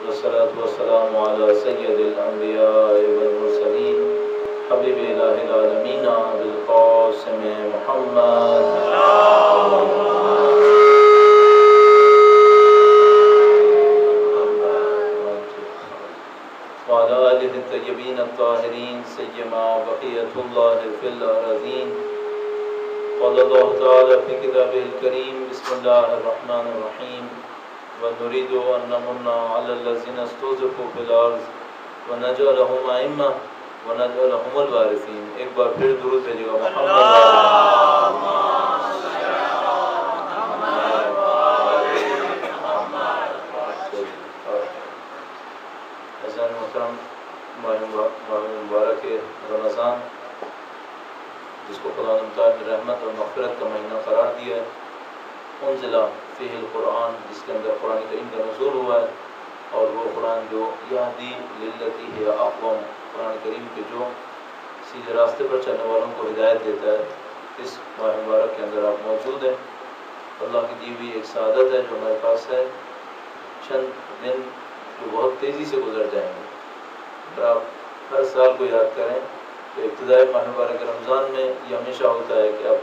والصلاة والسلام على سيد الأنبياء والمرسلين حبيب إله العالمين بالقاسم محمد وعلى آله الطيبين الطاهرين سيما بقية الله في الأراضين. قال الله تعالى في كتابه الكريم بسم الله الرحمن الرحيم ونريد أن نمن على الذين استضعفوا في الأرض ونجعلهم أئمة ونجعلهم الوارثين. ایک بار پھر درود بھیجیے گا محترم مبارک رمضان جس کو خدا تعالیٰ نے رحمت اور مغفرت کا مہینہ قرار دیا ہے. انزل فیہ القرآن جس کے اندر قرآن کریم کا نزول ہوا ہے اور وہ قرآن جو یہدی للتی ہے اقوم قرآن کریم کے جو سیدھے راستے پر چلنے والوں کو ہدایت دیتا ہے. اس ماہ مبارک کے اندر آپ موجود ہیں. اللہ کی دی ہوئی ایک سعادت ہے جو ہمارے پاس ہے. چند دن جو بہت تیزی سے گزر جائیں گے. اگر آپ ہر سال کو یاد کریں تو ابتدائی ماہ مبارک رمضان میں یہ ہمیشہ ہوتا ہے کہ اب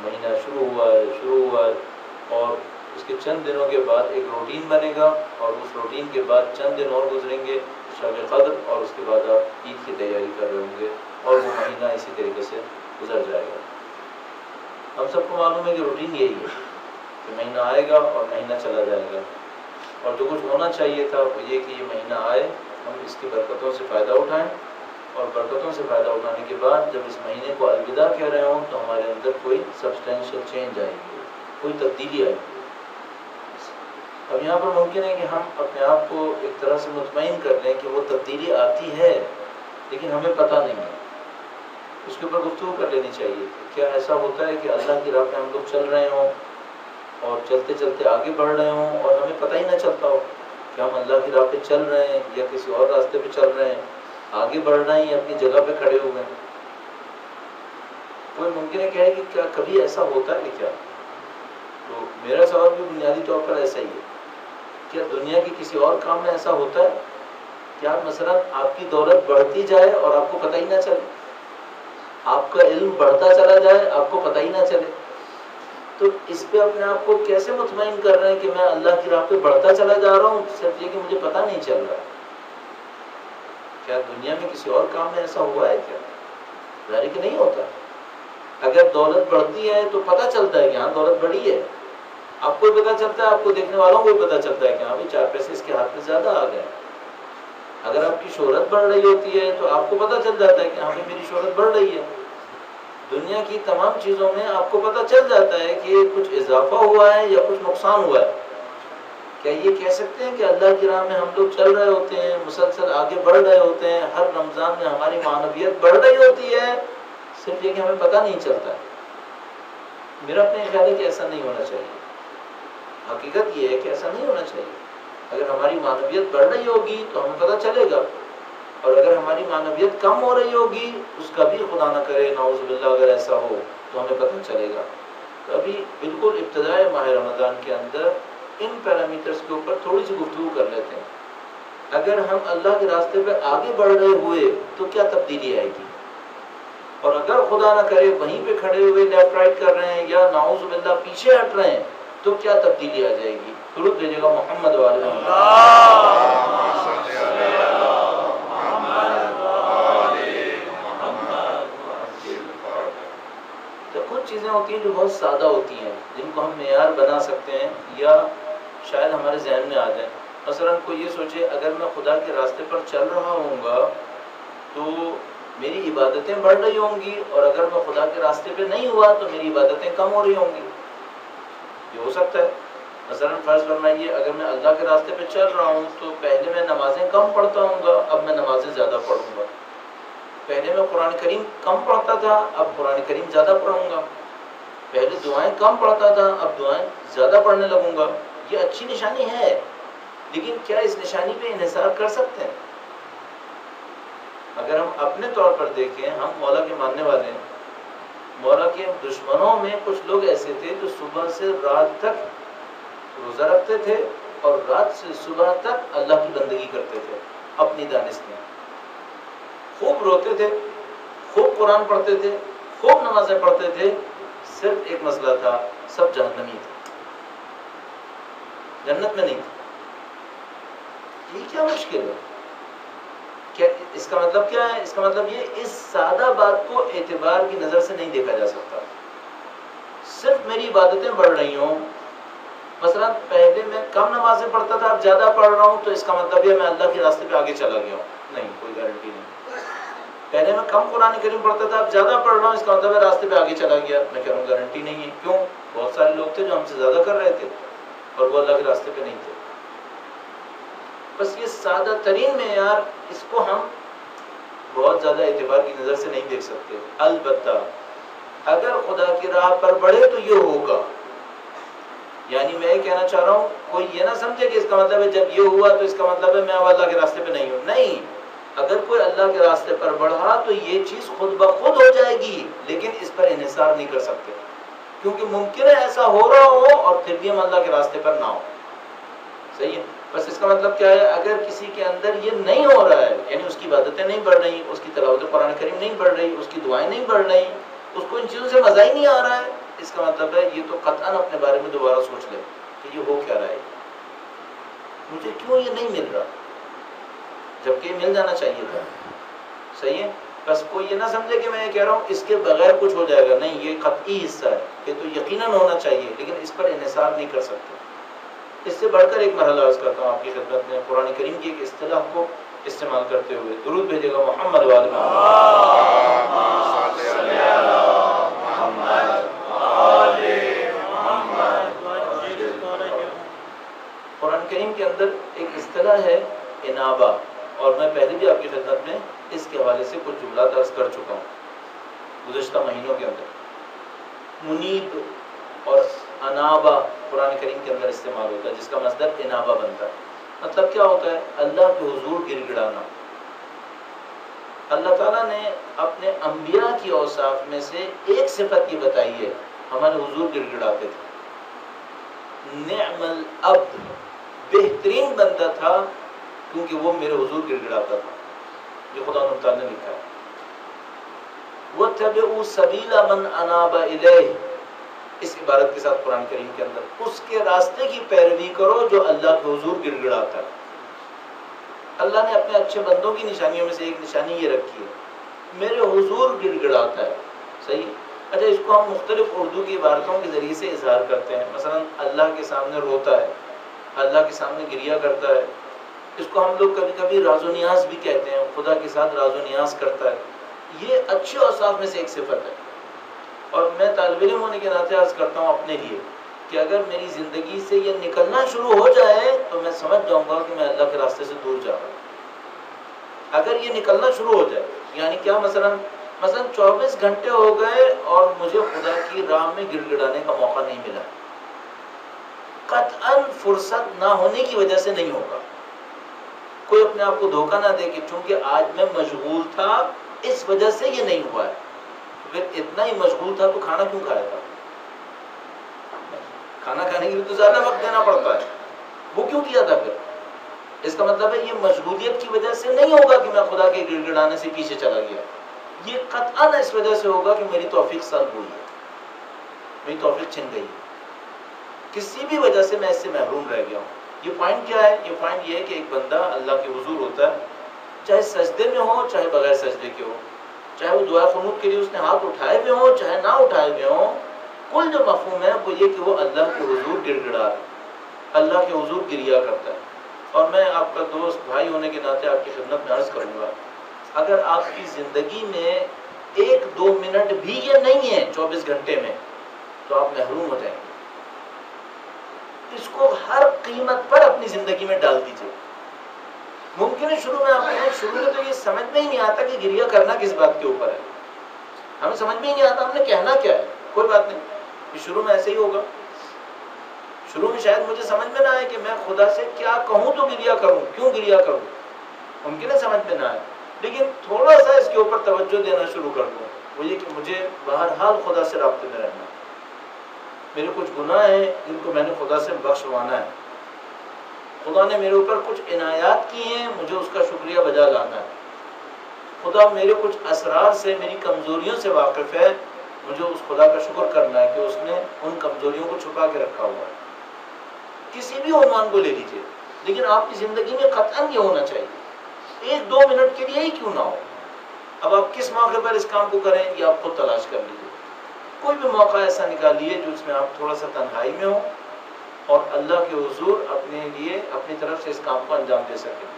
مہینہ شروع ہوا ہے اور اس کے چند دنوں کے بعد ایک روٹین بنے گا اور اس روٹین کے بعد چند دن اور گزریں گے شب قدر اور اس کے بعد آپ عید کی تیاری کر رہے ہوں گے اور وہ مہینہ اسی طریقے سے گزر جائے گا. ہم سب کو معلوم ہے کہ روٹین یہی ہے کہ مہینہ آئے گا اور مہینہ چلا جائے گا اور جو کچھ ہونا چاہیے تھا وہ یہ کہ یہ مہینہ آئے ہم اس کی برکتوں سے فائدہ اٹھائیں اور برکتوں سے فائدہ اٹھانے کے بعد جب اس مہینے کو الوداع کہہ رہے ہوں تو ہمارے اندر کوئی سبسٹینشیل چینج آئے گی, کوئی تبدیلی آئے گی. اب یہاں پر ممکن ہے کہ ہم اپنے آپ کو ایک طرح سے مطمئن کر لیں کہ وہ تبدیلی آتی ہے لیکن ہمیں پتہ نہیں ہے. اس کے اوپر گفتگو کر لینی چاہیے. کیا ایسا ہوتا ہے کہ اللہ کی راہ پہ ہم لوگ چل رہے ہوں اور چلتے چلتے آگے بڑھ رہے ہوں اور ہمیں پتہ ہی نہ چلتا ہو کہ ہم اللہ کی راہ پہ چل رہے ہیں یا کسی اور راستے پہ چل رہے ہیں, آگے بڑھ رہے ہیں یا اپنی جگہ پہ کھڑے ہوئے ہیں. کوئی ممکن ہے کہ کیا کبھی ایسا ہوتا ہے کیا؟ تو میرا سوال بھی بنیادی طور پر ایسا ہی ہے. کیا دنیا کے کسی اور کام میں ایسا ہوتا ہے کہ آپ مثلا آپ کی دولت بڑھتی جائے اور آپ کو پتہ ہی نہ چلے, آپ کا علم بڑھتا چلا جائے آپ کو پتہ ہی نہ چلے؟ تو اس پہ اپنے آپ کو کیسے مطمئن کر رہے ہیں کہ میں اللہ کی راہ پہ بڑھتا چلا جا رہا ہوں صرف یہ کہ مجھے پتہ نہیں چل رہا؟ کیا دنیا میں کسی اور کام میں ایسا ہوا ہے کیا؟ ظاہر کہ نہیں ہوتا. اگر دولت بڑھتی ہے تو پتہ چلتا ہے کہ ہاں دولت بڑھی ہے, آپ کو پتہ چلتا ہے, آپ کو دیکھنے والوں کو پتہ چلتا ہے کہ ہاں بھی 4 پیسے اس کے ہاتھ میں زیادہ آ گئے. اگر آپ کی شہرت بڑھ رہی ہوتی ہے تو آپ کو پتہ چل جاتا ہے کہ ہاں بھی میری شہرت بڑھ رہی ہے. دنیا کی تمام چیزوں میں آپ کو پتہ چل جاتا ہے کہ کچھ اضافہ ہوا ہے یا کچھ نقصان ہوا ہے. کیا یہ کہہ سکتے ہیں کہ اللہ کی راہ میں ہم لوگ چل رہے ہوتے ہیں, مسلسل آگے بڑھ رہے ہوتے ہیں, ہر رمضان میں ہماری معنویت بڑھ رہی ہوتی ہے, صرف یہ کہ ہمیں پتہ نہیں چلتا ہے؟ میرا اپنے خیال ہے کہ ایسا نہیں ہونا چاہیے. حقیقت یہ ہے کہ ایسا نہیں ہونا چاہیے. اگر ہماری معنویت بڑھ رہی ہوگی تو ہمیں پتہ چلے گا, اور اگر ہماری معنویت کم ہو رہی ہوگی اس کا بھی خدا نہ کرے نعوذ باللہ اگر ایسا ہو تو ہمیں پتہ چلے گا. تو ابھی بالکل ابتدائی ماہ رمضان کے اندر ان پیرامیٹرز کے اوپر تھوڑی سی گفتگو کر لیتے ہیں. اگر ہم اللہ کے راستے پہ آگے بڑھ رہے ہوئے تو کیا تبدیلی آئے گی, اور اگر خدا نہ کرے وہیں پہ کھڑے ہوئے لیفٹ رائٹ کر رہے ہیں یا نعوذ باللہ پیچھے ہٹ رہے ہیں تو کیا تبدیلی آ جائے گی؟ درود بھیجیے گا محمد والے چیزیں ہوتی ہیں جو بہت سادہ ہوتی ہیں جن کو ہم معیار بنا سکتے ہیں یا شاید ہمارے ذہن میں آ جائیں. مثلا کوئی یہ سوچے اگر میں خدا کے راستے پر چل رہا ہوں گا تو میری عبادتیں بڑھ رہی ہوں گی, اور اگر میں خدا کے راستے پہ نہیں ہوا تو میری عبادتیں کم ہو رہی ہوں گی. یہ ہو سکتا ہے. مثلا فرض فرمائیے اگر میں اللہ کے راستے پہ چل رہا ہوں تو پہلے میں نمازیں کم پڑھتا ہوں گا, اب میں نمازیں زیادہ پڑھوں گا. پہلے میں قرآن کریم کم پڑھتا تھا, اب قرآن کریم زیادہ پڑھوں گا. پہلے دعائیں کم پڑھتا تھا, اب دعائیں زیادہ پڑھنے لگوں گا. یہ اچھی نشانی ہے, لیکن کیا اس نشانی پہ انحصار کر سکتے ہیں؟ اگر ہم اپنے طور پر دیکھیں, ہم مولا کے ماننے والے ہیں. مولا کے دشمنوں میں کچھ لوگ ایسے تھے جو صبح سے رات تک روزہ رکھتے تھے اور رات سے صبح تک اللہ کی بندگی کرتے تھے اپنی دانست میں، خوب روتے تھے، خوب قرآن پڑھتے تھے، خوب نمازیں پڑھتے تھے، صرف ایک مسئلہ تھا، سب جہنمی تھے، جنت میں نہیں تھے۔ یہ کیا مشکل ہے؟ کیا اس کا مطلب کیا ہے؟ اس کا مطلب یہ اس سادہ بات کو اعتبار کی نظر سے نہیں دیکھا جا سکتا۔ صرف میری عبادتیں بڑھ رہی ہوں، مثلا پہلے میں کم نمازیں پڑھتا تھا، اب زیادہ پڑھ رہا ہوں، تو اس کا مطلب یہ میں اللہ کے راستے پہ آگے چلا گیا ہوں؟ نہیں، کوئی گارنٹی نہیں۔ پہلے میں کم قرآن کریم پڑھتا تھا، اب زیادہ پڑھ رہا ہوں، اس کا مطلب ہے راستے پہ آگے چلا گیا؟ میں کہہ رہا ہوں گارنٹی نہیں ہے۔ کیوں؟ بہت سارے لوگ تھے جو ہم سے زیادہ کر رہے تھے اور وہ اللہ کے راستے پہ نہیں تھے۔ بس یہ سادہ ترین معیار، اس کو ہم بہت زیادہ اعتبار کی نظر سے نہیں دیکھ سکتے۔ البتہ اگر خدا کی راہ پر بڑھے تو یہ ہوگا، یعنی میں یہ کہنا چاہ رہا ہوں، کوئی یہ نہ سمجھے کہ اس کا مطلب ہے جب یہ ہوا تو اس کا مطلب ہے میں اب اللہ کے راستے پہ نہیں ہوں۔ نہیں، اگر کوئی اللہ کے راستے پر بڑھا تو یہ چیز خود بخود ہو جائے گی، لیکن اس پر انحصار نہیں کر سکتے، کیونکہ ممکن ہے ایسا ہو رہا ہو اور پھر بھی ہم اللہ کے راستے پر نہ ہو۔ صحیح ہے؟ بس اس کا مطلب کیا ہے؟ اگر کسی کے اندر یہ نہیں ہو رہا ہے، یعنی اس کی عبادتیں نہیں بڑھ رہی، اس کی تلاوت قرآن کریم نہیں بڑھ رہی، اس کی دعائیں نہیں بڑھ رہی، اس کو ان چیزوں سے مزہ ہی نہیں آ رہا ہے، اس کا مطلب ہے یہ تو قطعاً اپنے بارے میں دوبارہ سوچ لے کہ یہ ہو کیا رہا ہے، مجھے کیوں یہ نہیں مل رہا جبکہ یہ مل جانا چاہیے تھا۔ صحیح ہے؟ بس کوئی یہ نہ سمجھے کہ میں یہ کہہ رہا ہوں اس کے بغیر کچھ ہو جائے گا، نہیں، یہ قطعی حصہ ہے، یہ تو یقیناً ہونا چاہیے، لیکن اس پر انحصار نہیں کر سکتے۔ اس سے بڑھ کر ایک مرحلہ عرض کرتا ہوں آپ کی خدمت میں، قرآن کریم کی ایک اصطلاح کو استعمال کرتے ہوئے، درود بھیجے گا محمد وآل محمد۔ قرآن کریم کے اندر ایک اصطلاح ہے انابہ، اور میں پہلے بھی آپ کی خدمت میں اس کے حوالے سے کچھ جملات عرض کر چکا ہوں گزشتہ مہینوں کے اندر۔ منیب اور انابہ قرآن کریم کے اندر استعمال ہوتا ہے، جس کا مصدر انابہ بنتا ہے۔ مطلب کیا ہوتا ہے؟ اللہ کے حضور گر گڑانا۔ اللہ تعالیٰ نے اپنے انبیاء کی اوصاف میں سے ایک صفت یہ بتائی ہے، ہمارے حضور گر گڑاتے تھے۔ نعم العبد، بہترین بندہ تھا کیونکہ وہ میرے حضور گر گڑاتا تھا، یہ خدا تعالیٰ نے لکھا ہے۔ وَاتَّبِعُوا سَبِيلَ مَنْ أَنَابَ إِلَيْهِ، اس عبارت کے ساتھ قرآن کریم کے اندر اس کے راستے کی پیروی کرو جو اللہ کے حضور گر گڑاتا ہے۔ اللہ نے اپنے اچھے بندوں کی نشانیوں میں سے ایک نشانی یہ رکھی ہے، میرے حضور گر گڑاتا ہے۔ صحیح؟ اچھا، اس کو ہم مختلف اردو کی عبارتوں کے ذریعے سے اظہار کرتے ہیں، مثلا اللہ کے سامنے روتا ہے، اللہ کے سامنے گریہ کرتا ہے، اس کو ہم لوگ کبھی کبھی راز و نیاز بھی کہتے ہیں، خدا کے ساتھ راز و نیاز کرتا ہے۔ یہ اچھے اوصاف میں سے ایک صفت ہے، اور میں طالب علم ہونے کے ناطے عرض کرتا ہوں اپنے لیے کہ اگر میری زندگی سے یہ نکلنا شروع ہو جائے تو میں سمجھ جاؤں گا کہ میں اللہ کے راستے سے دور جا رہا ہوں۔ اگر یہ نکلنا شروع ہو جائے، یعنی کیا؟ مثلا 24 گھنٹے ہو گئے اور مجھے خدا کی راہ میں گڑ گڑانے کا موقع نہیں ملا، قطعاً فرصت نہ ہونے کی وجہ سے نہیں ہوگا۔ کوئی اپنے آپ کو دھوکہ نہ دے کہ چونکہ آج میں مشغول تھا اس وجہ سے یہ نہیں ہوا ہے، پھر اتنا ہی مشغول تھا تو کھانا کیوں کھایا تھا؟ کھانا کھانے کے لیے تو زیادہ وقت دینا پڑتا ہے، وہ کیوں کیا تھا پھر؟ اس کا مطلب ہے یہ مشغولیت کی وجہ سے نہیں ہوگا کہ میں خدا کے گڑ گڑانے سے پیچھے چلا گیا، یہ قطعاً اس وجہ سے ہوگا کہ میری توفیق سلب ہوئی ہے، میری توفیق چھن گئی، کسی بھی وجہ سے میں اس سے محروم رہ گیا ہوں۔ یہ پوائنٹ کیا ہے؟ یہ پوائنٹ یہ ہے کہ ایک بندہ اللہ کے حضور ہوتا ہے، چاہے سجدے میں ہو چاہے بغیر سجدے کے ہو، چاہے وہ دعا قنوت کے لیے اس نے ہاتھ اٹھائے ہوئے ہوں چاہے نہ اٹھائے ہوئے ہوں، کل جو مفہوم ہے وہ یہ کہ وہ اللہ کے حضور گڑ گڑا ہے، اللہ کے حضور گریہ کرتا ہے۔ اور میں آپ کا دوست بھائی ہونے کے ناطے آپ کی خدمت میں عرض کروں گا، اگر آپ کی زندگی میں 1-2 منٹ بھی یہ نہیں ہے 24 گھنٹے میں تو آپ محروم ہو جائیں گے۔ اس کو ہر قیمت پر اپنی زندگی میں ڈال دیجئے۔ ممکن ہے شروع میں تو یہ سمجھ میں ہی نہیں آتا کہ گریہ کرنا کس بات کے اوپر ہے، ہمیں سمجھ میں ہی نہیں آتا ہم نے کہنا کیا ہے۔ کوئی بات نہیں، یہ شروع میں ایسے ہی ہوگا، شروع میں شاید مجھے سمجھ میں نہ آئے کہ میں خدا سے کیا کہوں تو گریہ کروں، کیوں گریہ کروں، ممکن ہے سمجھ میں نہ آئے، لیکن تھوڑا سا اس کے اوپر توجہ دینا شروع کر دوں، وہ یہ کہ مجھے بہرحال خدا سے رابطے میں رہنا ہے، میرے کچھ گناہ ہیں جن کو میں نے خدا سے بخشوانا ہے، خدا نے میرے اوپر کچھ عنایات کی ہیں، مجھے اس کا شکریہ بجا لانا ہے. خدا میرے کچھ اسرار سے، میری کمزوریوں سے واقف ہے، مجھے اس خدا کا شکر کرنا ہے کہ اس نے ان کمزوریوں کو چھپا کے رکھا ہوا ہے. کسی بھی عنوان کو لے لیجیے، لیکن آپ کی زندگی میں قطعاً یہ ہونا چاہیے، 1-2 منٹ کے لیے ہی کیوں نہ ہو. اب آپ کس موقع پر اس کام کو کریں یہ آپ خود تلاش کر لیجیے. کوئی بھی موقع ایسا نکالیے جو اس میں آپ تھوڑا سا تنہائی میں ہو اور اللہ کے حضور اپنے لیے اپنی طرف سے اس کام کو انجام دے سکیں.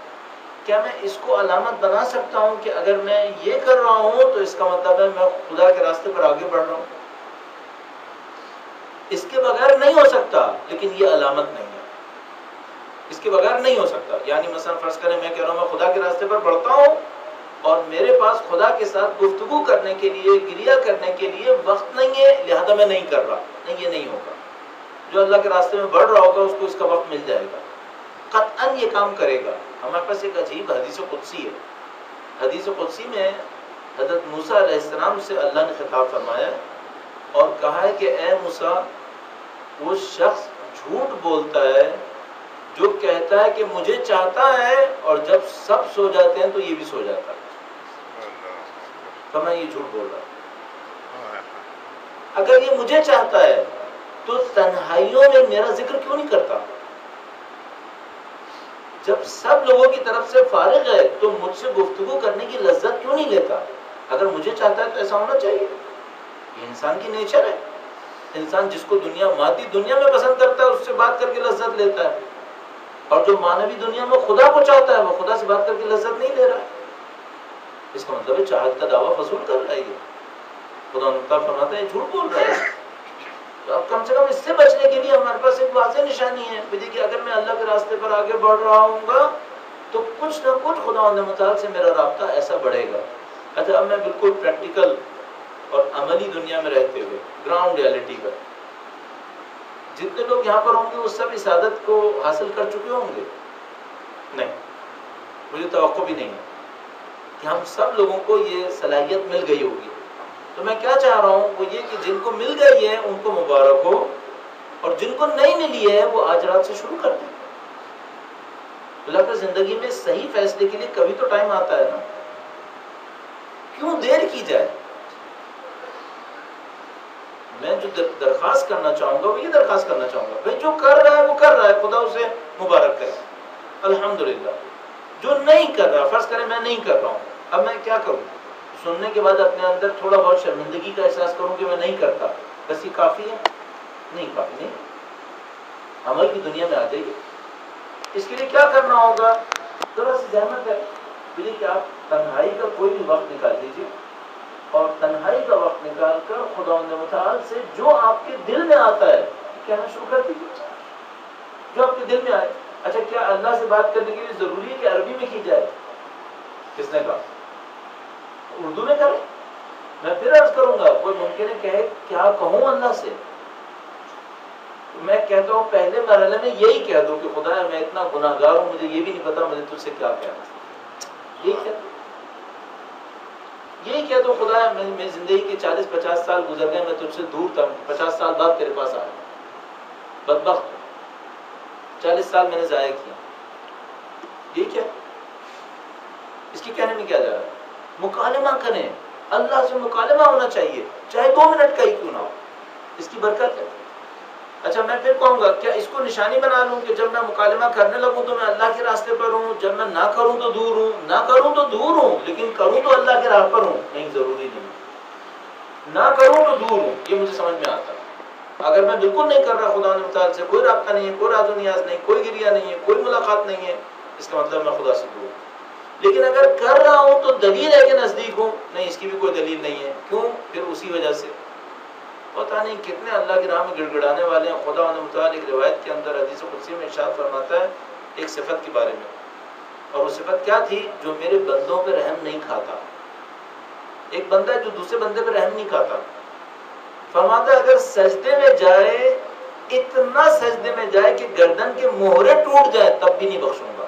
کیا میں اس کو علامت بنا سکتا ہوں کہ اگر میں یہ کر رہا ہوں تو اس کا مطلب ہے میں خدا کے راستے پر آگے بڑھ رہا ہوں؟ اس کے بغیر نہیں ہو سکتا، لیکن یہ علامت نہیں ہے. اس کے بغیر نہیں ہو سکتا. یعنی مثلا فرض کریں میں کہہ رہا ہوں میں خدا کے راستے پر بڑھتا ہوں اور میرے پاس خدا کے ساتھ گفتگو کرنے کے لیے، گریہ کرنے کے لیے وقت نہیں ہے، لہذا میں نہیں کر رہا. نہیں، یہ نہیں ہوگا. جو اللہ کے راستے میں بڑھ رہا ہوگا اس کو اس کا وقت مل جائے گا، قطعاً یہ کام کرے گا. ہمارے پاس ایک عجیب حدیث قدسی ہے. حدیث قدسی میں حضرت موسیٰ علیہ السلام سے اللہ نے خطاب فرمایا اور کہا ہے کہ اے موسیٰ، وہ شخص جھوٹ بولتا ہے جو کہتا ہے کہ مجھے چاہتا ہے اور جب سب سو جاتے ہیں تو یہ بھی سو جاتا ہے. فرمایا یہ جھوٹ بول رہا ہے. اگر یہ مجھے چاہتا ہے تو تنہائیوں میں میرا ذکر کیوں نہیں کرتا؟ جب سب لوگوں کی طرف سے فارغ ہے تو مجھ سے گفتگو کرنے کی لذت کیوں نہیں لیتا؟ اگر مجھے چاہتا ہے تو ایسا ہونا چاہیے. یہ انسان کی نیچر ہے. انسان جس کو مادی دنیا میں پسند کرتا ہے اس سے بات کر کے لذت لیتا ہے، اور جو مانوی دنیا میں خدا کو چاہتا ہے وہ خدا سے بات کر کے لذت نہیں لے رہا ہے. اس کا مطلب ہے چاہت کا دعویٰ فضول کر رہا ہے. یہ خدا مختار فرماتا ہے یہ جھوٹ بول رہا ہے. تو اب کم سے کم اس سے بچنے کے لیے ہمارے پاس ایک واضح نشانی ہے کہ اگر میں اللہ کے راستے پر آگے بڑھ رہا ہوں گا تو کچھ نہ کچھ خدا متعال سے میرا رابطہ ایسا بڑھے گا. اچھا، اب میں بالکل پریکٹیکل اور عملی دنیا میں رہتے ہوئے گراؤنڈ ریالٹی پر، جتنے لوگ یہاں پر ہوں گے وہ سب اس عادت کو حاصل کر چکے ہوں گے؟ نہیں، مجھے توقع بھی نہیں ہے کہ ہم سب لوگوں کو یہ صلاحیت مل گئی ہوگی. تو میں کیا چاہ رہا ہوں وہ یہ کہ جن کو مل گئی ہے ان کو مبارک ہو، اور جن کو نہیں ملی ہے وہ آج رات سے شروع کر دیں. اللہ کی زندگی میں صحیح فیصلے کے لیے کبھی تو ٹائم آتا ہے نا. کیوں دیر کی جائے؟ میں جو درخواست کرنا چاہوں گا وہ یہ درخواست کرنا چاہوں گا بھائی جو کر رہا ہے وہ کر رہا ہے، خدا اسے مبارک کرے، الحمدللہ. جو نہیں کر رہا، فرض کریں میں نہیں کر رہا ہوں، اب میں کیا کروں؟ سننے کے بعد اپنے اندر تھوڑا بہت شرمندگی کا احساس کروں کہ میں نہیں کرتا، بس یہ کافی ہے؟ نہیں کافی نہیں. عمل کی دنیا میں آ جائیے. اس کے لیے کیا کرنا ہوگا؟ ذرا سی زحمت ہے کہ آپ تنہائی کا کوئی بھی وقت نکال دیجیے اور تنہائی کا وقت نکال کر خدا متعال سے جو آپ کے دل میں آتا ہے کہنا شروع کر دیجیے. جو آپ کے دل میں آئے. اچھا، کیا اللہ سے بات کرنے کے لیے ضروری ہے کہ عربی میں کی جائے؟ کس نے کہا؟ اردو میں کریں. میں پھر عرض کروں گا، کوئی ممکن ہے کہے کیا کہوں اللہ سے؟ میں کہتا ہوں پہلے مرحلے میں یہی کہہ دوں کہ خدا میں اتنا گناہ گار ہوں، مجھے یہ بھی نہیں پتا مجھے تجھ سے کیا کہنا. یہی کہہ دو خدا میں زندگی کے 40-50 سال گزر گئے، میں تجھ سے دور تھا، 50 سال بعد تیرے پاس آیا، بدبخت 40 سال میں نے ضائع کیا. یہ کیا؟ اس کی کہنے میں کیا جا رہا ہے؟ مکالمہ کریں. اللہ سے مکالمہ ہونا چاہیے، چاہے 2 منٹ کا ہی کیوں نہ ہو. اس کی برکت ہے. اچھا، میں پھر کہوں گا کیا اس کو نشانی بنا لوں کہ جب میں مکالمہ کرنے لگوں تو میں اللہ کے راستے پر ہوں، جب میں نہ کروں تو دور ہوں، نہ کروں تو دور ہوں، لیکن کروں تو اللہ کے راہ پر ہوں؟ نہیں، ضروری نہیں. نہ کروں تو دور ہوں، یہ مجھے سمجھ میں آتا ہے. اگر میں بالکل نہیں کر رہا، خدا نے متعال سے کوئی رابطہ نہیں ہے، کوئی راز و نیاز نہیں، کوئی گریہ نہیں ہے، کوئی ملاقات نہیں ہے، اس کا مطلب میں خدا سے دور ہوں. لیکن اگر کر رہا ہوں تو دلیل ہے کہ نزدیک ہوں؟ نہیں، اس کی بھی کوئی دلیل نہیں ہے. کیوں؟ پھر اسی وجہ سے پتہ نہیں کتنے اللہ کی راہ میں گڑ گڑانے والے ہیں. خدا نے متعال ایک روایت کے اندر حدیث قدسی میں ارشاد فرماتا ہے ایک صفت کے بارے میں، اور وہ صفت کیا تھی؟ جو میرے بندوں پہ رحم نہیں کھاتا. ایک بندہ ہے جو دوسرے بندے پہ رحم نہیں کھاتا. فرماتا ہے اگر سجدے میں جائے، اتنا سجدے میں جائے کہ گردن کے مہرے ٹوٹ جائے، تب بھی نہیں بخشوں گا.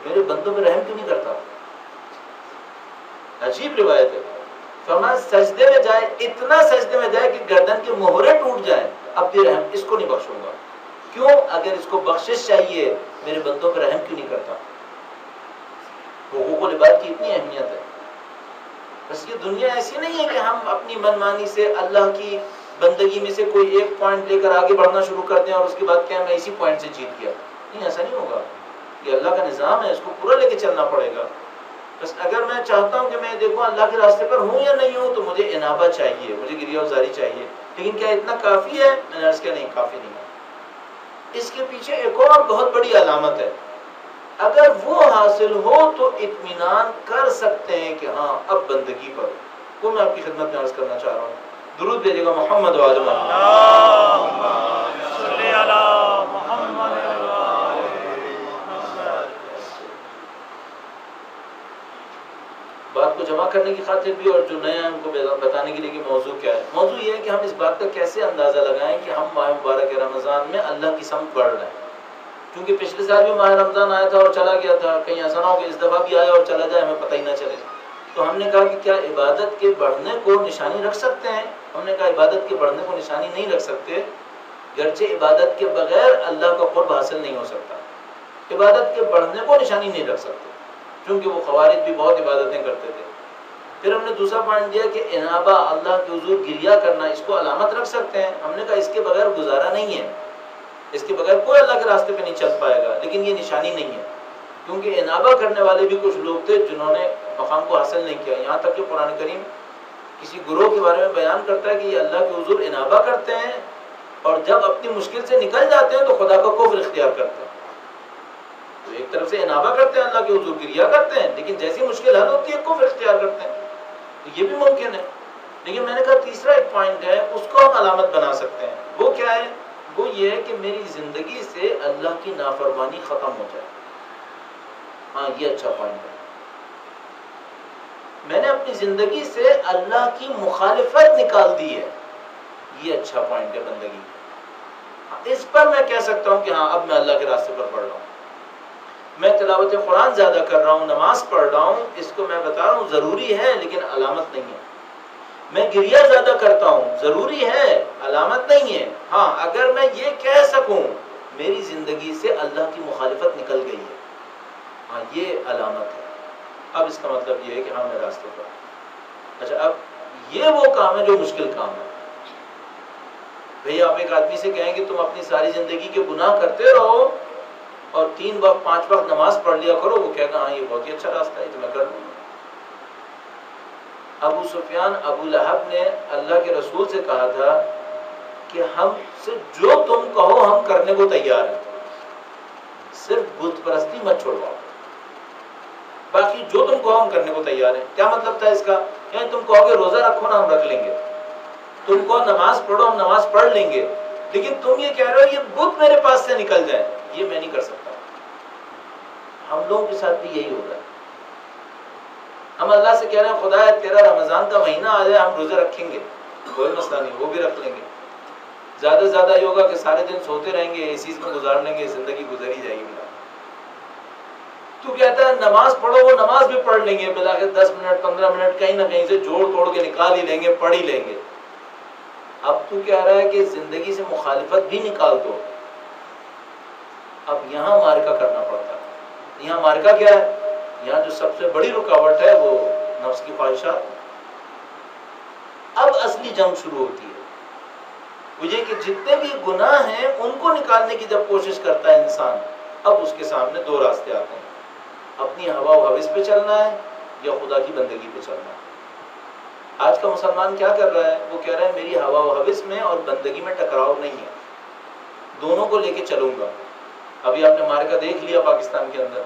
میرے بندوں پہ رحم کیوں نہیں کرتا؟ عجیب روایت ہے. فرمایا سجدے میں جائے، اتنا سجدے میں جائے کہ گردن کے مہرے ٹوٹ جائیں، اب بھی رحم اس کو نہیں بخشوں گا. کیوں؟ اگر اس کو بخشش چاہیے میرے بندوں پر رحم کیوں نہیں کرتا؟ حقوق العباد کی اتنی اہمیت ہے. بس یہ دنیا ایسی نہیں ہے کہ ہم اپنی من مانی سے اللہ کی بندگی میں سے کوئی ایک پوائنٹ لے کر آگے بڑھنا شروع کر دیں اور اس کے بعد کیا میں اسی پوائنٹ سے جیت گیا. نہیں، ایسا نہیں ہوگا. یہ اللہ کا نظام ہے، اس کو پورا لے کے چلنا پڑے گا. بس اگر میں چاہتا ہوں کہ میں دیکھوں اللہ کے راستے پر ہوں یا نہیں ہوں، تو مجھے انابہ چاہیے، مجھے گریہ وزاری چاہیے. لیکن کیا اتنا کافی ہے؟ میں نے عرض کیا نہیں، کافی نہیں ہے. اس کے پیچھے ایک اور بہت بڑی علامت ہے. اگر وہ حاصل ہو تو اطمینان کر سکتے ہیں کہ ہاں اب بندگی پر وہ میں آپ کی خدمت میں عرض کرنا چاہ رہا ہوں. درود بھیجیے گا محمد وعلی محمد. بات کو جمع کرنے کی خاطر بھی اور جو نیا ان کو بتانے کے لیے کہ موضوع کیا ہے. موضوع یہ ہے کہ ہم اس بات کا کیسے اندازہ لگائیں کہ ہم ماہ مبارک رمضان میں اللہ کی سمت بڑھ رہے ہیں. کیونکہ پچھلے سال بھی ماہ رمضان آیا تھا اور چلا گیا تھا، کہیں ایسا نہ ہو کہ اس دفعہ بھی آیا اور چلا جائے ہمیں پتہ ہی نہ چلے. تو ہم نے کہا کہ کیا عبادت کے بڑھنے کو نشانی رکھ سکتے ہیں؟ ہم نے کہا عبادت کے بڑھنے کو نشانی نہیں رکھ سکتے، گرچہ عبادت کے بغیر اللہ کا قرب حاصل نہیں ہو سکتا. عبادت کے بڑھنے کو نشانی نہیں رکھ سکتے کیونکہ وہ خوارج بھی بہت عبادتیں کرتے تھے. پھر ہم نے دوسرا پوائنٹ دیا کہ انابہ، اللہ کے حضور گریہ کرنا، اس کو علامت رکھ سکتے ہیں. ہم نے کہا اس کے بغیر گزارا نہیں ہے، اس کے بغیر کوئی اللہ کے راستے پہ نہیں چل پائے گا. لیکن یہ نشانی نہیں ہے کیونکہ انابہ کرنے والے بھی کچھ لوگ تھے جنہوں نے مقام کو حاصل نہیں کیا. یہاں تک کہ قرآن کریم کسی گروہ کے بارے میں بیان کرتا ہے کہ یہ اللہ کے حضور انابہ کرتے ہیں اور جب اپنی مشکل سے نکل جاتے ہیں تو خدا کا کفر اختیار کرتے ہیں. تو ایک طرف سے انابہ کرتے ہیں، اللہ کے حضور گریہ کرتے ہیں، لیکن جیسی مشکل حل ہوتی ہے کفر اختیار کرتے ہیں. تو یہ بھی ممکن ہے. لیکن میں نے کہا تیسرا ایک پوائنٹ ہے، اس کو ہم علامت بنا سکتے ہیں. وہ کیا ہے؟ وہ یہ ہے کہ میری زندگی سے اللہ کی نافرمانی ختم ہو جائے. ہاں، یہ اچھا پوائنٹ ہے. میں نے اپنی زندگی سے اللہ کی مخالفت نکال دی ہے. یہ اچھا پوائنٹ ہے بندگی. اس پر میں کہہ سکتا ہوں کہ ہاں اب میں اللہ کے راستے پر پڑھ رہا ہوں، میں تلاوت قرآن زیادہ کر رہا ہوں، نماز پڑھ رہا ہوں. اس کو میں بتا رہا ہوں ضروری ہے لیکن علامت نہیں ہے. میں گریہ زیادہ کرتا ہوں، ضروری ہے، علامت نہیں ہے. ہاں اگر میں یہ کہہ سکوں میری زندگی سے اللہ کی مخالفت نکل گئی ہے، ہاں یہ علامت ہے. اب اس کا مطلب یہ ہے کہ ہاں میں راستے پر. اچھا، اب یہ وہ کام ہے جو مشکل کام ہے. بھئی آپ ایک آدمی سے کہیں کہ تم اپنی ساری زندگی کے گناہ کرتے رہو اور 3 وقت 5 وقت نماز پڑھ لیا کرو، وہ کہے گا ہاں یہ بہت ہی اچھا راستہ ہے، تو میں کر لوں گا. ابو سفیان ابو لہب نے اللہ کے رسول سے کہا تھا کہ ہم سے جو تم کہو ہم کرنے کو تیار ہیں، صرف بت پرستی مت چھوڑواؤ، باقی جو تم کہو ہم کرنے کو تیار ہیں. کیا مطلب تھا اس کا؟ کہ تم کہو گے روزہ رکھو نا، ہم رکھ لیں گے. تم کہو نماز پڑھو، ہم نماز پڑھ لیں گے. لیکن تم یہ کہہ رہے ہو یہ بت میرے پاس سے نکل جائے، یہ میں نہیں کر سکتا. ہم لوگوں کے ساتھ بھی یہی ہو رہا ہے. ہم اللہ سے کہہ رہے ہیں خدا ہے تیرا رمضان کا مہینہ آ جائے، ہم روزے رکھیں گے، کوئی مسئلہ نہیں، وہ بھی رکھ لیں گے. زیادہ سے زیادہ یہ ہوگا کہ سارے دن سوتے رہیں گے، اسی میں گزار لیں گے، زندگی گزر ہی جائے گی. تو کہتا ہے نماز پڑھو، وہ نماز بھی پڑھ لیں گے، بلاخر 10 منٹ 15 منٹ کہیں نہ کہیں سے جوڑ توڑ کے نکال ہی لیں گے، پڑھ ہی لیں گے. اب تو کہہ رہا ہے کہ زندگی سے مخالفت بھی نکال دو. اب یہاں مارکا کرنا پڑتا ہے. یہاں مارکا کیا ہے؟ یہاں جو سب سے بڑی رکاوٹ ہے وہ نفس کی خواہشات. اب اصلی جنگ شروع ہوتی ہے. وہ یہ کہ جتنے بھی گناہ ہیں ان کو نکالنے کی جب کوشش کرتا ہے انسان، اب اس کے سامنے 2 راستے آتے ہیں. اپنی ہوا و ہوس پہ چلنا ہے یا خدا کی بندگی پہ چلنا ہے. آج کا مسلمان کیا کر رہا ہے؟ وہ کہہ رہا ہے میری ہوا و ہوس میں اور بندگی میں ٹکراؤ نہیں ہے، دونوں کو لے کے چلوں گا. ابھی آپ نے مارکا دیکھ لیا پاکستان کے اندر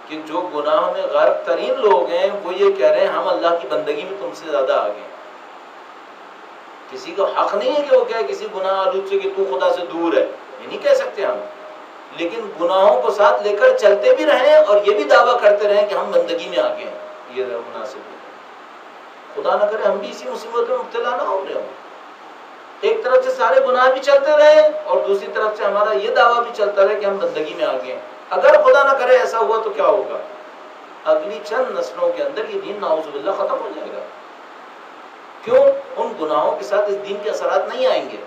کہ جو گناہ میں غرق ترین لوگ ہیں وہ یہ کہہ رہے ہیں ہم اللہ کی بندگی میں تم سے زیادہ آگے ہیں. کسی کو حق نہیں ہے کہ وہ کہے کسی گناہ آلود سے کہ تو خدا سے دور ہے، یہ نہیں کہہ سکتے ہم. لیکن گناہوں کو ساتھ لے کر چلتے بھی رہیں اور یہ بھی دعویٰ کرتے رہیں کہ ہم بندگی میں آگے ہیں، یہ مناسب ہے. خدا نہ کرے ہم بھی اسی مصیبت میں مبتلا نہ ہو رہے ہوں. ایک طرف سے سارے گناہ بھی چلتے رہے اور دوسری طرف سے ہمارا یہ دعویٰ بھی چلتا رہے کہ ہم بندگی میں آگے ہیں. اگر خدا نہ کرے ایسا ہوا تو کیا ہوگا؟ اگلی چند نسلوں کے اندر یہ دین نعوذ باللہ ختم ہو جائے گا. کیوں؟ ان گناہوں کے ساتھ اس دین کے اثرات نہیں آئیں گے.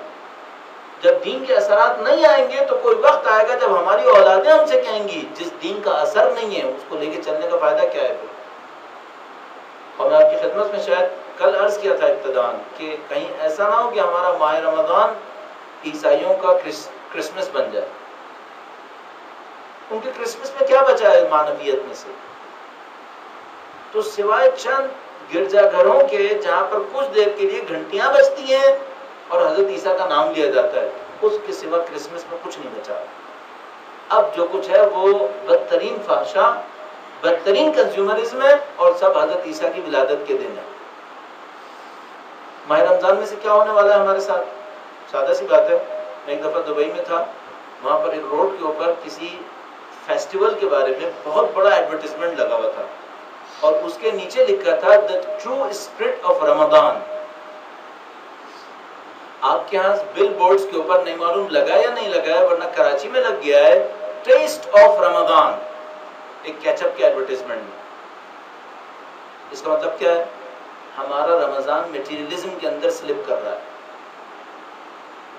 جب دین کے اثرات نہیں آئیں گے تو کوئی وقت آئے گا جب ہماری اولادیں ہم سے کہیں گی جس دین کا اثر نہیں ہے اس کو لے کے چلنے کا فائدہ کیا ہے پھر. اور میں آپ کی خدمت میں شاید کل عرض کیا تھا ابتدان کہ کہیں ایسا نہ ہو کہ ہمارا ماہ رمضان عیسائیوں کا کرسمس بن جائے. ان کے کرسمس میں کیا بچا ہے معنویت میں سے؟ تو سوائے چند گرجا گھروں کے جہاں پر کچھ دیر کے لیے گھنٹیاں بجتی ہیں اور حضرت عیسیٰ کا نام لیا جاتا ہے، اس کے سوا کرسمس میں کچھ نہیں بچا. اب جو کچھ ہے وہ بدترین فحشا، بدترین کنزیومرزم ہے اور سب حضرت عیسیٰ کی ولادت کے دن ہے. ماہ رمضان میں سے کیا ہونے والا ہے ہمارے ساتھ؟ سادہ سی بات ہے. میں ایک دفعہ دبئی میں تھا، وہاں پر ایک روڈ کے اوپر کسی فیسٹیول کے بارے میں بہت بڑا ایڈورٹیزمنٹ لگا ہوا تھا اور اس کے نیچے لکھا تھا the true spirit of رمضان. آپ کے ہاں بل بورڈز کے اوپر نہیں معلوم لگا یا نہیں لگا ہے، ورنہ کراچی میں لگ گیا ہے ٹیسٹ آف رمضان، ایک کیچ اپ کے ایڈورٹیزمنٹ میں. اس کا مطلب کیا ہے؟ ہمارا رمضان میٹیریلزم کے اندر سلپ کر رہا ہے،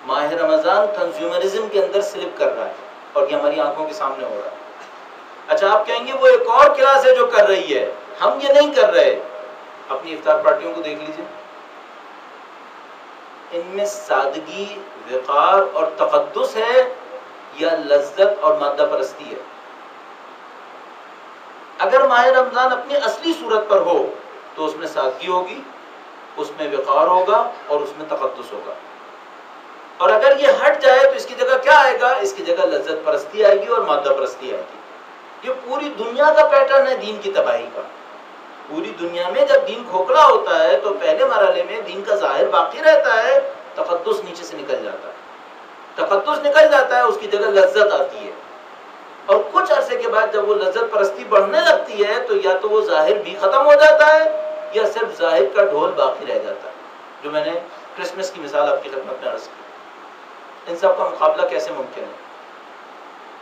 ماہ رمضان کنزیومرزم کے اندر سلپ کر رہا ہے اور یہ ہماری آنکھوں کے سامنے ہو رہا ہے. اچھا آپ کہیں گے وہ ایک اور کلاس ہے جو کر رہی ہے، ہم یہ نہیں کر رہے. اپنی افطار پارٹیوں کو دیکھ لیجئے، ان میں سادگی، وقار اور تقدس ہے یا لذت اور مادہ پرستی ہے؟ اگر ماہ رمضان اپنی اصلی صورت پر ہو تو اس میں سادگی ہوگی، اس میں وقار ہوگا اور اس میں تقدس ہوگا. اور اگر یہ ہٹ جائے تو اس کی جگہ کیا آئے گا؟ اس کی جگہ لذت پرستی آئے گی اور مادہ پرستی آئے گی. یہ پوری دنیا کا پیٹرن ہے دین کی تباہی کا. پوری دنیا میں جب دین کھوکھلا ہوتا ہے تو پہلے مرحلے میں دین کا ظاہر باقی رہتا ہے، تقدس نیچے سے نکل جاتا ہے. تقدس نکل جاتا ہے، اس کی جگہ لذت آتی ہے. اور کچھ عرصے کے بعد جب وہ لذت پرستی بڑھنے لگتی ہے تو یا تو وہ ظاہر بھی ختم ہو جاتا ہے یا صرف ظاہر کا ڈھول باقی رہ جاتا ہے. جو میں نے کرسمس کی مثال آپ کی خدمت میں عرض کی. ان سب کا مقابلہ کیسے ممکن ہے؟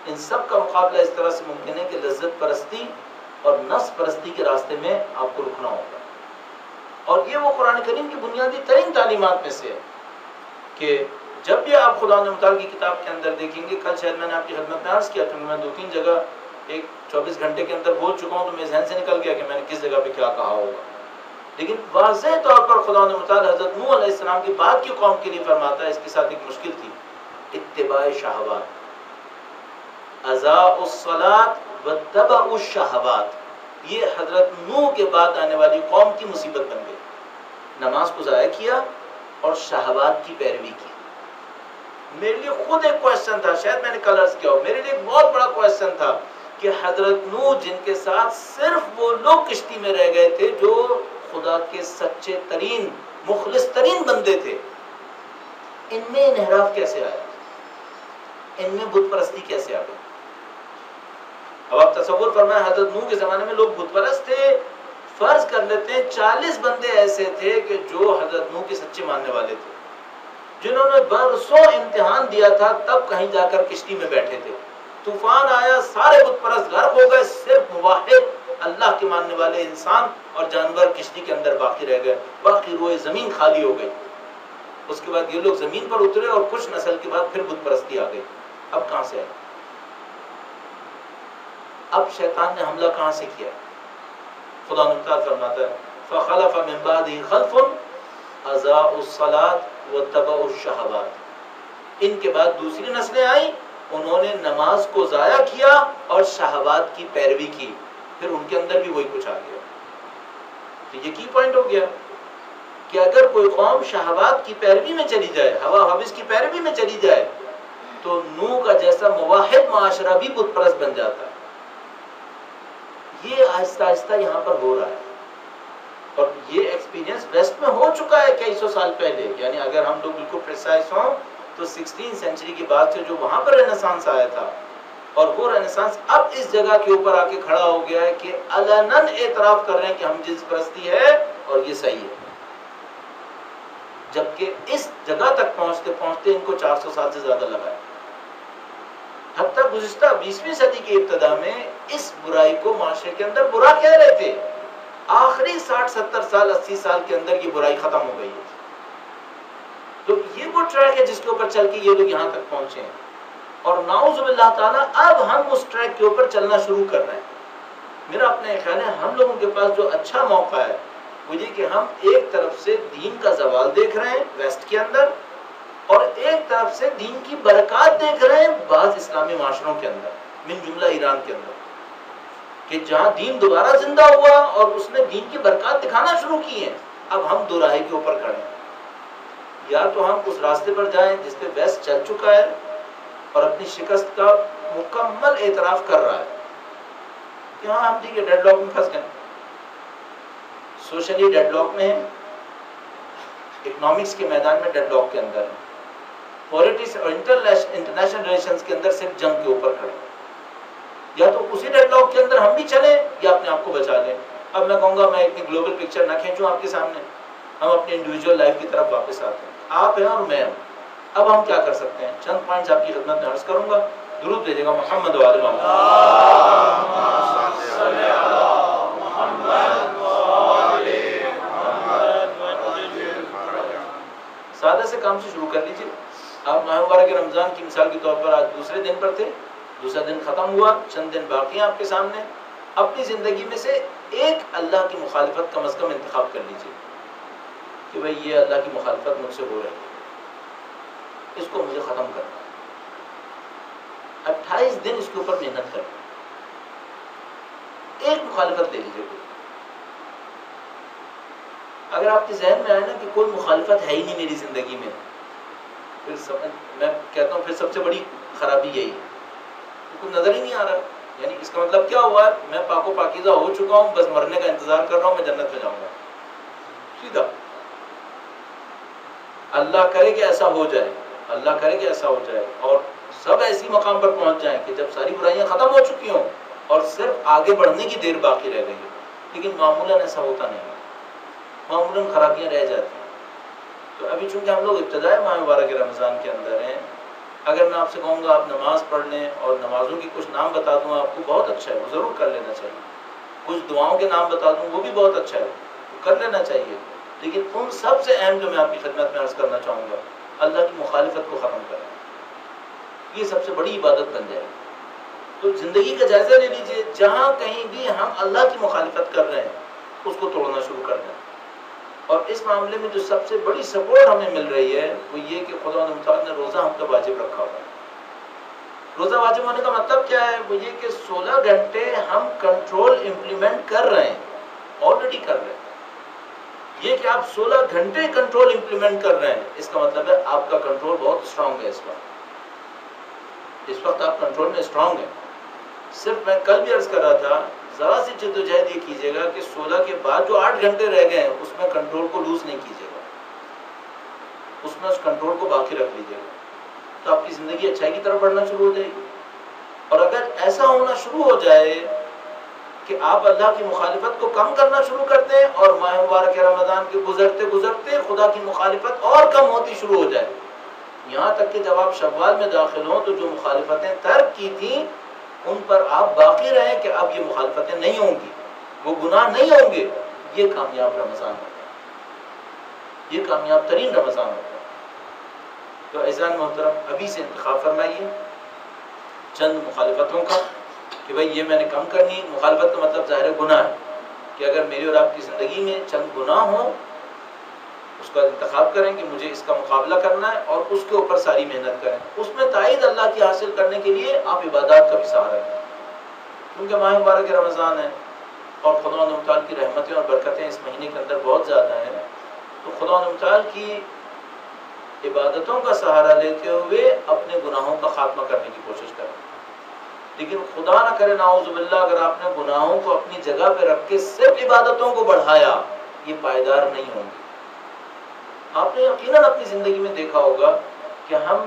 ان سب کا مقابلہ اس طرح سے ممکن ہے کہ لذت پرستی اور نفس پرستی کے راستے میں آپ کو رکنا ہوگا. اور یہ وہ قرآن کریم کی بنیادی ترین تعلیمات میں سے ہے کہ جب بھی آپ خدا متعال کی کتاب کے اندر دیکھیں گے، کل شاید میں نے آپ کی خدمت میں عرض کیا کہ میں 2-3 جگہ ایک 24 گھنٹے کے اندر بول چکا ہوں تو میرے ذہن سے نکل گیا کہ میں نے کس جگہ پہ کیا کہا ہوگا. لیکن واضح طور پر خدا متعال حضرت نوح علیہ السلام کی بعد کی قوم کے لیے فرماتا ہے، اس کے ساتھ ایک مشکل تھی، اتباع شہوات. اضاعوا الصلاۃ واتبعوا الشہوات. یہ حضرت نوح کے بعد آنے والی قوم کی مصیبت بن گئی. نماز کو ضائع کیا اور شہوات کی پیروی کی. میرے لیے خود ایک کوشچن تھا، شاید میں نے کل عرض کیا ہو، میرے لیے ایک بہت بڑا کوشچن تھا کہ حضرت نوح جن کے ساتھ صرف وہ لوگ کشتی میں رہ گئے تھے جو خدا کے سچے ترین مخلص ترین بندے تھے، ان میں انحراف کیسے آیا؟ ان میں بت پرستی کیسے آ گئی؟ اب آپ تصور فرمائیں، حضرت نوح کے زمانے میں لوگ بت پرست تھے. فرض کر لیتے ہیں 40 بندے ایسے تھے کہ جو حضرت نوح کے سچے ماننے والے تھے، جنہوں نے برسوں امتحان دیا تھا تب کہیں جا کر کشتی میں بیٹھے تھے. طوفان آیا، سارے بت پرست غرق ہو گئے، صرف موحد اللہ کے ماننے والے انسان اور جانور کشتی کے اندر باقی رہ گئے. باقی روئے زمین خالی ہو گئی. اس کے بعد یہ لوگ زمین پر اترے اور کچھ نسل کے بعد پھر بت پرستی آ گئی. اب کہاں سے آئی؟ اب شیطان نے حملہ کہاں سے کیا؟ خدا تعالیٰ فرماتا ہے فخلف من بعدہ خلف اضاعوا الصلاۃ واتبعوا الشہوات. ان کے بعد دوسری نسلیں آئیں، انہوں نے نماز کو ضائع کیا اور شہوات کی پیروی کی. پھر ان کے اندر بھی وہی کچھ آ گیا. تو یہ کی پوائنٹ ہو گیا کہ اگر کوئی قوم شہوات کی پیروی میں چلی جائے، ہوا حوث کی پیروی میں چلی جائے، تو نوح کا جیسا موحد معاشرہ بھی بت پرست بن جاتا ہے. یہ آہستہ آہستہ یہاں پر ہو رہا ہے اور یہ ایکسپیرینس ویسٹ میں ہو چکا ہے کئی سو سال پہلے. یعنی اگر ہم لوگ بالکل پریسائز ہوں تو 16 سینچری کے بعد سے جو وہاں پر رینیسانس آیا تھا، اور وہ رینیسانس اب اس جگہ کے اوپر آ کے کھڑا ہو گیا ہے کہ علناً اعتراف کر رہے ہیں کہ ہم جنس پرستی ہے اور یہ صحیح ہے. جبکہ اس جگہ تک پہنچتے پہنچتے ان کو 400 سال سے زیادہ لگا ہے. حتیٰ گزشتہ 20ویں صدی کی ابتدا میں اس برائی کو معاشرے کے اندر برا کہہ رہے تھے. آخری 60-70 سال 80 سال کے اندر یہ برائی ختم ہو گئی ہے. تو یہ وہ ٹریک ہے جس کے اوپر چل کے یہ لوگ یہاں تک پہنچے ہیں، اور نعوذ باللہ تعالیٰ اب ہم اس ٹریک کے اوپر چلنا شروع کر رہے ہیں۔ میرا اپنا خیال ہے ہم لوگوں کے پاس جو اچھا موقع ہے وہ یہ کہ ہم ایک طرف سے دین کا زوال دیکھ رہے ہیں ویسٹ کے اندر، اور ایک طرف سے دین کی برکات دیکھ رہے ہیں بعض اسلامی معاشروں کے اندر، من جملہ ایران کے اندر، کہ جہاں دین دوبارہ زندہ ہوا اور اس نے دین کی برکات دکھانا شروع کی ہیں۔ اب ہم دو راہے کے اوپر کھڑے ہیں، یا تو ہم اس راستے پر جائیں جس پہ ویسٹ چل چکا ہے اور اپنی شکست کا مکمل اعتراف کر رہا ہے کہ ہاں ہم ٹھیک ہے ڈیڈ لاک میں پھنس گئے، سوشلی ڈیڈ لاک میں ہیں، اکنامکس کے میدان میں ڈیڈ لاک کے اندر ہیں، پولیٹکس اور انٹرنیشنل ریلیشنز کے اندر صرف جنگ کے اوپر کھڑے ہیں۔ یا تو اسی ڈیڈ لاک کے اندر ہم بھی چلیں یا اپنے آپ کو بچا لیں۔ اب میں کہوں گا میں اتنی گلوبل پکچر نہ کھینچوں آپ کے سامنے، ہم اپنے انڈیویجول لائف کی طرف واپس آتے ہیں، آپ ہیں اور میں ہوں۔ اب ہم کیا کر سکتے ہیں؟ چند پوائنٹس آپ کی خدمت میں عرض کروں گا، درود بھیجے گا محمد و آل سادہ سے کام سے شروع کر لیجیے۔ آپ ماہ مبارک رمضان کی مثال کے طور پر آج دوسرے دن پر تھے، دوسرا دن ختم ہوا، چند دن باقی ہیں آپ کے سامنے۔ اپنی زندگی میں سے ایک اللہ کی مخالفت کم از کم انتخاب کر لیجیے کہ بھئی یہ اللہ کی مخالفت مجھ سے ہو رہی ہے، اس کو مجھے ختم کرنا ہے۔ 28 دن اس کے اوپر محنت کرنا، ایک مخالفت لے لیجیے کوئی۔ اگر آپ کے ذہن میں آئے نا کہ کوئی مخالفت ہے ہی نہیں میری زندگی میں، پھر میں کہتا ہوں پھر سب سے بڑی خرابی یہی ہے، کوئی نظر ہی نہیں آ رہا، یعنی اس کا مطلب کیا ہوا ہے؟ میں پاک و پاکیزہ ہو چکا ہوں، بس مرنے کا انتظار کر رہا ہوں، میں جنت میں جاؤں گا سیدھا۔ اللہ کرے کہ ایسا ہو جائے، اللہ کرے کہ ایسا ہو جائے، اور سب ایسی مقام پر پہنچ جائیں کہ جب ساری برائیاں ختم ہو چکی ہوں اور صرف آگے بڑھنے کی دیر باقی رہ گئی ہے۔ لیکن معمولاً ایسا ہوتا نہیں، معمولاً خرابیاں رہ جاتی ہیں۔ تو ابھی چونکہ ہم لوگ ابتدائی ماہ مبارک رمضان کے اندر ہیں، اگر میں آپ سے کہوں گا آپ نماز پڑھ لیں اور نمازوں کی کچھ نام بتا دوں آپ کو، بہت اچھا ہے، وہ ضرور کر لینا چاہیے۔ کچھ دعاؤں کے نام بتا دوں وہ بھی بہت اچھا ہے، وہ کر لینا چاہیے۔ لیکن ان سب سے اہم جو میں آپ کی خدمت میں عرض کرنا چاہوں گا، اللہ کی مخالفت کو ختم کرنا، یہ سب سے بڑی عبادت بن جائے گی۔ تو زندگی کا جائزہ لے لیجئے، جہاں کہیں بھی ہم اللہ کی مخالفت کر رہے ہیں اس کو توڑنا شروع کر دیں۔ اور اس معاملے میں جو سب سے بڑی سپورٹ ہمیں مل رہی ہے وہ یہ کہ خدا متعال نے روزہ ہم پر واجب رکھا ہوا ہے۔ روزہ واجب ہونے کا مطلب کیا ہے؟ وہ یہ کہ 16 گھنٹے ہم کنٹرول امپلیمنٹ کر رہے ہیں، آلریڈی کر رہے ہیں۔ یہ کہ آپ 16 گھنٹے کنٹرول امپلیمنٹ کر رہے ہیں، اس کا مطلب ہے آپ کا کنٹرول بہت اسٹرانگ ہے۔ اس وقت آپ کنٹرول میں اسٹرانگ ہیں۔ صرف میں کل بھی عرض کر رہا تھا، ذرا سی جدوجہد یہ کیجیے گا کہ 16 کے بعد جو 8 گھنٹے رہ گئے ہیں اس میں کنٹرول کو لوز نہیں کیجیے گا، اس میں اس کنٹرول کو باقی رکھ لیجیے گا، تو آپ کی زندگی اچھائی کی طرف بڑھنا شروع ہو جائے گی۔ اور اگر ایسا ہونا شروع ہو جائے کہ آپ اللہ کی مخالفت کو کم کرنا شروع کرتے ہیں اور ماہ مبارک رمضان کے گزرتے گزرتے خدا کی مخالفت اور کم ہوتی شروع ہو جائے، یہاں تک کہ جب آپ شوال میں داخل ہوں تو جو مخالفتیں ترک کی تھیں ان پر آپ باقی رہیں کہ اب یہ مخالفتیں نہیں ہوں گی، وہ گناہ نہیں ہوں گے، یہ کامیاب رمضان ہوتا ہے، یہ کامیاب ترین رمضان ہوتا ہے۔ تو عزیزان محترم، ابھی سے انتخاب فرمائیے چند مخالفتوں کا کہ بھائی یہ میں نے کم کرنی۔ مخالفت کا مطلب ظاہر گناہ ہے کہ اگر میری اور آپ کی زندگی میں چند گناہ ہوں اس کا انتخاب کریں کہ مجھے اس کا مقابلہ کرنا ہے اور اس کے اوپر ساری محنت کریں۔ اس میں تائید اللہ کی حاصل کرنے کے لیے آپ عبادات کا بھی سہارا لیں، کیونکہ ماہ مبارک رمضان ہے اور خدا متعال کی رحمتیں اور برکتیں اس مہینے کے اندر بہت زیادہ ہیں، تو خدا متعال کی عبادتوں کا سہارا لیتے ہوئے اپنے گناہوں کا خاتمہ کرنے کی کوشش کریں۔ لیکن خدا نہ کرے نعوذ باللہ اگر آپ نے گناہوں کو اپنی جگہ پہ رکھ کے صرف عبادتوں کو بڑھایا، یہ پائیدار نہیں ہوں گے۔ آپ نے یقیناً اپنی زندگی میں دیکھا ہوگا کہ ہم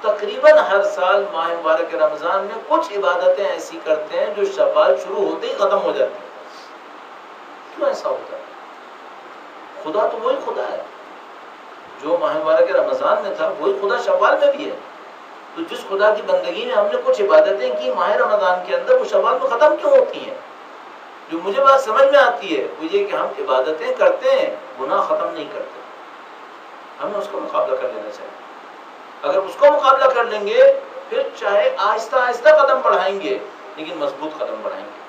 تقریباً ہر سال ماہ مبارک رمضان میں کچھ عبادتیں ایسی کرتے ہیں جو شوال شروع ہوتے ہی ختم ہو جاتی ہیں۔ کیوں ایسا ہوتا ہے؟ خدا تو وہی خدا ہے جو ماہ مبارک رمضان میں تھا، وہی خدا شوال میں بھی ہے۔ تو جس خدا کی بندگی میں ہم نے کچھ عبادتیں کی ماہ رمضان کے اندر، وہ شوال میں ختم کیوں ہوتی ہیں؟ جو مجھے بات سمجھ میں آتی ہے وہ یہ کہ ہم عبادتیں کرتے ہیں، گناہ ختم نہیں کرتے۔ ہمیں اس کا مقابلہ کر لینا چاہیے. اگر اس کو مقابلہ کر لیں گے پھر چاہے آہستہ آہستہ قدم بڑھائیں گے لیکن مضبوط قدم بڑھائیں گے.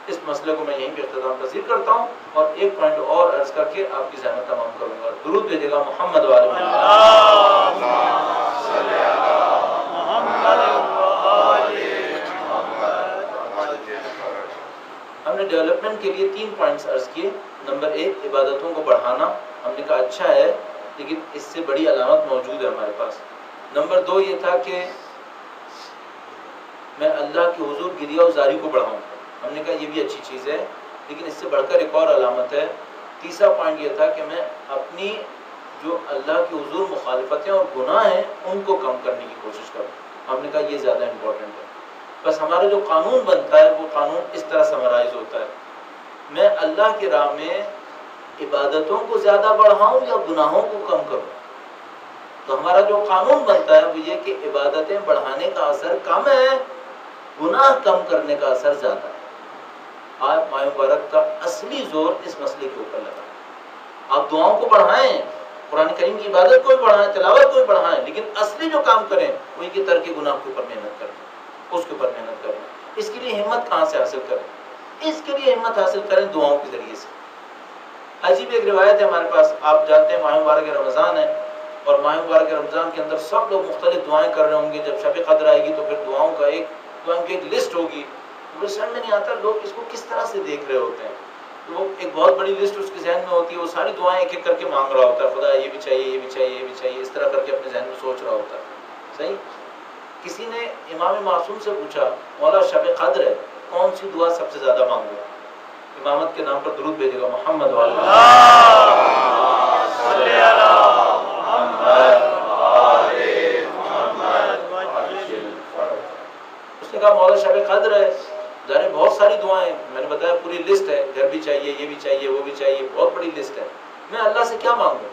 اس مسئلے کو میں یہیں پہ اختتام پذیر کرتا ہوں اور ایک پوائنٹ اور عرض کر کے آپ کی زحمت تمام کروں گا. درود بھیجے گا محمد والے ہم نے ڈیولپمنٹ کے لیے 3 پوائنٹس عرض کیے. نمبر 1 عبادتوں کو بڑھانا. ہم نے کہا اچھا ہے لیکن اس سے بڑی علامت موجود ہے ہمارے پاس. نمبر 2 یہ تھا کہ میں اللہ کے حضور گریہ و زاری کو بڑھاؤں. ہم نے کہا یہ بھی اچھی چیز ہے لیکن اس سے بڑھ کر ایک اور علامت ہے. تیسرا پوائنٹ یہ تھا کہ میں اپنی جو اللہ کے حضور مخالفتیں اور گناہ ہیں ان کو کم کرنے کی کوشش کروں. ہم نے کہا یہ زیادہ امپورٹنٹ ہے. بس ہمارا جو قانون بنتا ہے وہ قانون اس طرح سمرائز ہوتا ہے. میں اللہ کی راہ میں عبادتوں کو زیادہ بڑھاؤں یا گناہوں کو کم کروں. تو ہمارا جو قانون بنتا ہے وہ یہ کہ عبادتیں بڑھانے کا اثر کم ہے, گناہ کم کرنے کا اثر زیادہ ہے. آج ماہ مبارک کا اصلی زور اس مسئلے کے اوپر لگا. آپ دعاؤں کو بڑھائیں, قرآن کریم کی عبادت کو بھی بڑھائیں, تلاوت کو بھی بڑھائیں, لیکن اصلی جو کام کریں وہ یہ کہ ترک گناہ کے اوپر محنت کریں, اس کے اوپر محنت کریں. اس کے لیے ہمت کہاں سے حاصل کریں؟ اس کے لیے ہمت حاصل کریں دعاؤں کے ذریعے سے. عجیب ایک روایت ہے ہمارے پاس, آپ جانتے ہیں ماہ مبارک رمضان ہے اور ماہ مبارک رمضان کے اندر سب لوگ مختلف دعائیں کر رہے ہوں گے. جب شب قدر آئے گی تو پھر دعاؤں کی ایک لسٹ ہوگی. مجھے سمجھ میں نہیں آتا لوگ اس کو کس طرح سے دیکھ رہے ہوتے ہیں. تو وہ ایک بہت بڑی لسٹ اس کے ذہن میں ہوتی ہے, وہ ساری دعائیں ایک ایک کر کے مانگ رہا ہوتا ہے, خدا یہ بھی چاہیے, یہ بھی چاہیے, یہ بھی چاہیے, اس طرح کر کے اپنے ذہن میں سوچ رہا ہوتا ہے. صحیح. کسی نے امام معصوم سے پوچھا مولا شب قدر ہے کون سی دعا سب سے زیادہ مانگو؟ امامت کے نام پر درود بھیجے گا محمد اس نے کہا مولا شب قدر ہے, ظاہر بہت ساری دعائیں, میں نے بتایا پوری لسٹ ہے, گھر بھی چاہیے, یہ بھی چاہیے, وہ بھی چاہیے, بہت بڑی لسٹ ہے, میں اللہ سے کیا مانگوں؟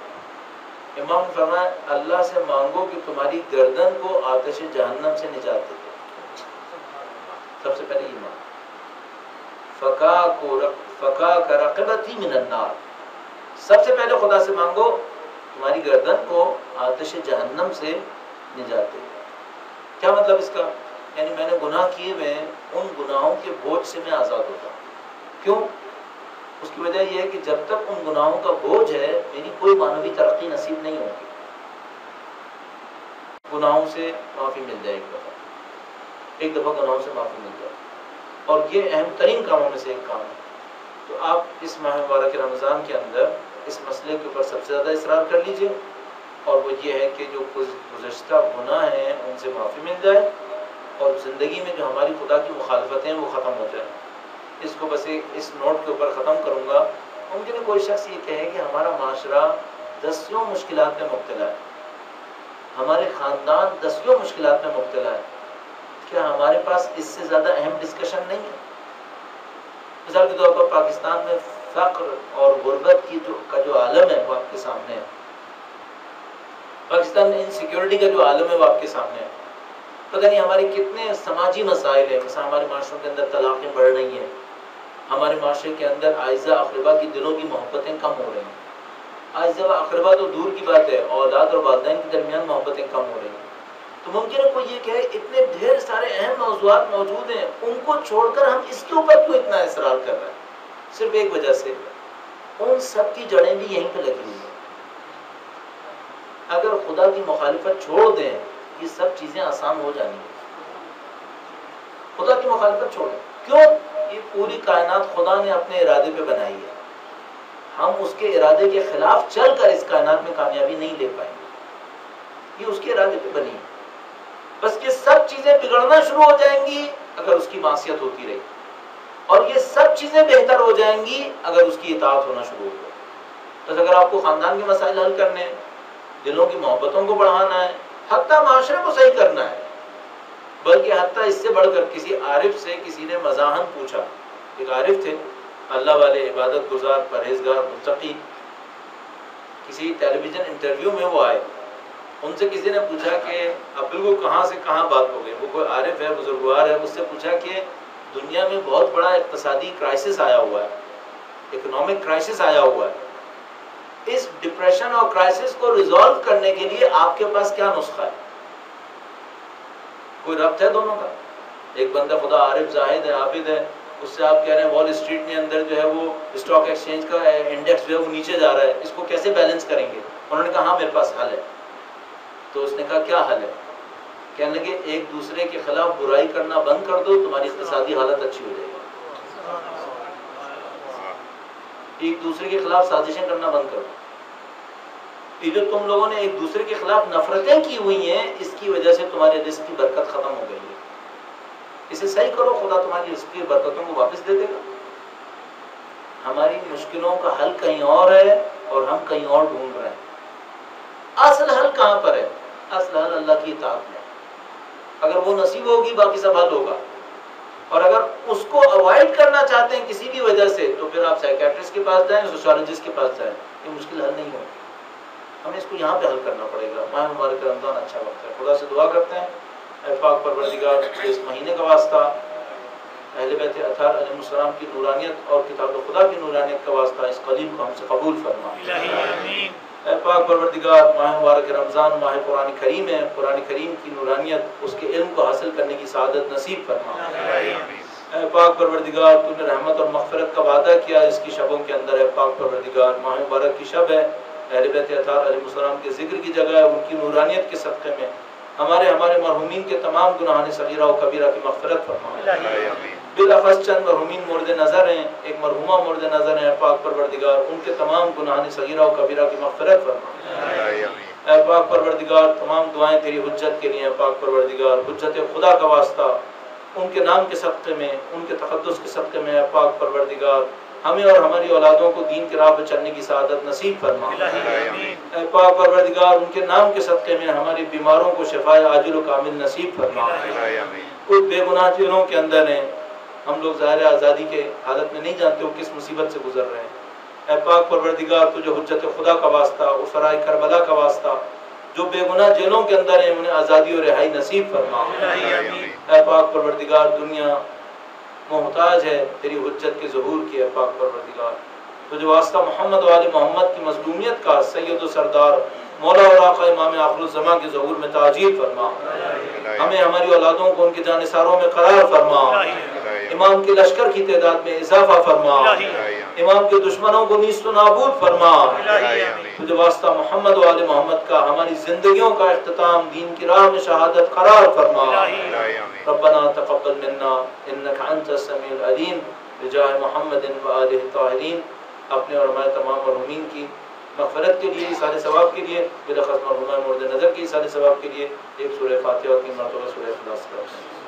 امام نے فرمایا اللہ سے مانگو کہ تمہاری گردن کو آتش جہنم سے نجات دے. سب سے پہلے یہ مانگو. فقا کا رقبتی من النار, سب سے پہلے خدا سے مانگو تمہاری گردن کو آتش جہنم سے نجات دے. کیا مطلب اس کا؟ یعنی میں نے گناہ کیے ہوئے ہیں, ان گناہوں کے بوجھ سے میں آزاد ہوتا ہوں. کیوں؟ اس کی وجہ یہ ہے کہ جب تک ان گناہوں کا بوجھ ہے میری کوئی معنوی ترقی نصیب نہیں ہوگی. گناہوں سے معافی مل جائے ایک دفعہ گناہوں سے معافی مل جائے, اور یہ اہم ترین کاموں میں سے ایک کام ہے. تو آپ اس ماہ مبارک رمضان کے اندر اس مسئلے کے اوپر سب سے زیادہ اصرار کر لیجئے, اور وہ یہ ہے کہ جو گزشتہ گناہ ہیں ان سے معافی مل جائے اور زندگی میں جو ہماری خدا کی مخالفتیں ہیں وہ ختم ہو جائیں. اس کو بس اس نوٹ کے اوپر ختم کروں گا. ممکن ہے کوئی شخص یہ کہے کہ ہمارا معاشرہ دسیوں مشکلات میں مبتلا ہے, ہمارے خاندان دسیوں مشکلات میں مبتلا ہے, کیا ہمارے پاس اس سے زیادہ اہم ڈسکشن نہیں ہے؟ مثال کے طور پر پاکستان میں فقر اور غربت کا جو عالم ہے وہ آپ کے سامنے ہے. پاکستان میں انسیکیورٹی کا جو عالم ہے وہ آپ کے سامنے ہے. پتہ نہیں ہمارے کتنے سماجی مسائل ہیں. مثلا ہمارے معاشروں کے اندر طلاقیں بڑھ رہی ہیں, ہمارے معاشرے کے اندر اعزہ اقربا کی دلوں کی محبتیں کم ہو رہی ہیں. اعزہ اقربا تو دور کی بات ہے, اولاد اور والدین کے درمیان محبتیں کم ہو رہی ہیں. تو ممکن ہے کوئی یہ کہے اتنے ڈھیر سارے اہم موضوعات موجود ہیں, ان کو چھوڑ کر ہم اس کے اوپر کیوں اتنا اصرار کر رہے ہیں؟ صرف ایک وجہ سے, ان سب کی جڑیں بھی یہیں پہ لگی ہوئی ہیں. اگر خدا کی مخالفت چھوڑ دیں یہ سب چیزیں آسان ہو جانی ہیں. خدا کی مخالفت چھوڑیں. کیوں؟ یہ پوری کائنات خدا نے اپنے ارادے پہ بنائی ہے, ہم اس کے ارادے کے خلاف چل کر اس کائنات میں کامیابی نہیں لے پائیں گے. یہ اس کے ارادے پہ بنی ہے. بس یہ سب چیزیں بگڑنا شروع ہو جائیں گی اگر اس کی معصیت ہوتی رہی, اور یہ سب چیزیں بہتر ہو جائیں گی اگر اس کی اطاعت ہونا شروع ہو. بس اگر آپ کو خاندان کے مسائل حل کرنے ہیں, دلوں کی محبتوں کو بڑھانا ہے, حتیٰ معاشرے کو صحیح کرنا ہے, بلکہ حتیٰ اس سے بڑھ کر کسی عارف سے کسی نے مزاحن پوچھا, ایک عارف تھے اللہ والے, عبادت گزار, پرہیزگار, متقی, کسی ٹیلی ویژن انٹرویو میں وہ آئے, ان سے کسی نے پوچھا کہ اب بالکل کہاں سے کہاں بات ہو گئی. وہ کوئی عارف ہے, بزرگوار ہے, اس سے پوچھا کہ دنیا میں بہت بڑا اقتصادی کرائسس آیا ہوا ہے, اکنامک کرائسس آیا ہوا ہے, اس ڈپریشن اور کرائسس کو ریزالو کرنے کے لیے آپ کے پاس کیا نسخہ ہے؟ کوئی ربط ہے دونوں کا؟ ایک بندہ خدا عارف زاہد ہے، عابد ہے، اس سے آپ کہہ رہے ہیں وال اسٹریٹ کے اندر جو ہے وہ اسٹاک ایکسچینج کا انڈیکس جو ہے وہ نیچے جا رہا ہے، اس کو کیسے بیلنس کریں گے؟ انہوں نے کہا ہاں میرے پاس حل ہے۔ تو اس نے کہا کیا حل ہے؟ کہنے لگے ایک دوسرے کے خلاف برائی کرنا بند کر دو، تمہاری اقتصادی حالت اچھی ہو جائے گی۔ ایک دوسرے کے خلاف سازشیں کرنا بند کرو۔ یہ جو تم لوگوں نے ایک دوسرے کے خلاف نفرتیں کی ہوئی ہیں، اس کی وجہ سے تمہارے رزق کی برکت ختم ہو گئی ہے۔ اسے صحیح کرو، خدا تمہاری رزق کی برکتوں کو واپس دے دے گا۔ ہماری مشکلوں کا حل کہیں اور ہے اور ہم کہیں اور ڈھونڈ رہے ہیں۔ اصل حل کہاں پر ہے؟ اصل حل اللہ کی اطاعت میں۔ اگر وہ نصیب ہوگی باقی سب حل ہوگا، اور اگر اس کو اوائڈ کرنا چاہتے ہیں کسی بھی وجہ سے تو پھر آپ سائیکیٹرسٹ کے پاس جائیں، سوشیولوجسٹ کے پاس جائیں، یہ مشکل حل نہیں ہوگی۔ ہمیں اس کو یہاں پہ حل کرنا پڑے گا۔ ماہ مبارک رمضان اچھا وقت ہے، خدا سے دعا کرتے ہیں اے پاک پروردگار اس مہینے کا واسطہ، اہل بیت اطہار علیہ السلام کی نورانیت اور کتاب خدا کی نورانیت کا واسطہ اس قلیم کو ہم سے قبول فرما۔ اے پاک پروردگار ماہ مبارک رمضان ماہ قرآن کریم ہے، قرآن کریم کی نورانیت اس کے علم کو حاصل کرنے کی سعادت نصیب فرما۔ اے پاک پروردگار تو نے رحمت اور مغفرت کا وعدہ کیا اس کی شبوں کے اندر۔ اے پاک پروردگار ماہ مبارک کی شب ہے، اہل بیت اطہار علیہ السلام کے ذکر کی جگہ ہے، ان کی نورانیت کے صدقے میں ہمارے مرحومین کے تمام گناہان صغیرہ و کبیرہ کی مغفرت فرما۔ بالاخص چند مرحومین مورد نظر ہیں، ایک مرحومہ مورد نظر ہیں، پاک پروردگار ان کے تمام گناہان صغیرہ و کبیرہ کی مغفرت فرما۔ اے پاک پروردگار تمام دعائیں تیری حجت کے لیے ہیں، پاک پروردگار حجت خدا کا واسطہ ان کے نام کے صدقے میں، ان کے تقدس کے صدقے میں، اے پاک پروردگار ہمیں اور ہماری اولادوں کو دین کی راہ پہ چلنے کی سعادت نصیب فرما۔ اے پاک پروردگار ان کے نام کے صدقے میں ہماری بیماروں کو شفائے عاجل و کامل نصیب فرما۔ کچھ بے گناہ جیلوں کے اندر ہیں، ہم لوگ ظاہر آزادی کے حالت میں نہیں جانتے وہ کس مصیبت سے گزر رہے ہیں۔ اے پاک پروردگار تجھے حجت خدا کا واسطہ، اسرائے کربلا کا واسطہ، جو بے گناہ جیلوں کے اندر ہیں انہیں آزادی اور رہائی نصیب فرما۔ اے پاک پروردگار دنیا محتاج ہے تیری حجت کے ظہور کی۔ اے پاک پروردگار تجھے واسطہ محمد و آل محمد کی مظلومیت کا سید و سردار مولا اور آقا امام آخر الزمان کے ظہور میں تعجیل فرما۔ ہمیں ہماری اولادوں کو ان کے جانثاروں میں قرار فرما، امام کے لشکر کی تعداد میں اضافہ فرما، امام کے دشمنوں کو نیست و نابود فرما۔ تجھے واسطہ محمد و آل محمد کا ہماری زندگیوں کا اختتام دین کی راہ میں شہادت قرار فرما۔ ربنا تقبل منا انک انت السمیع العلیم بجاہ محمد و آلہ الطاہرین۔ اپنے اور ہمارے تمام مرحومین کی مغفرت کے لیے، ایصال ثواب کے لیے، بالاخص مرحومہ مورد نظر کی ایصال ثواب کے لیے ایک سورہ فاتحہ اور 3 مرتبہ سورہ اخلاص کرتے ہیں۔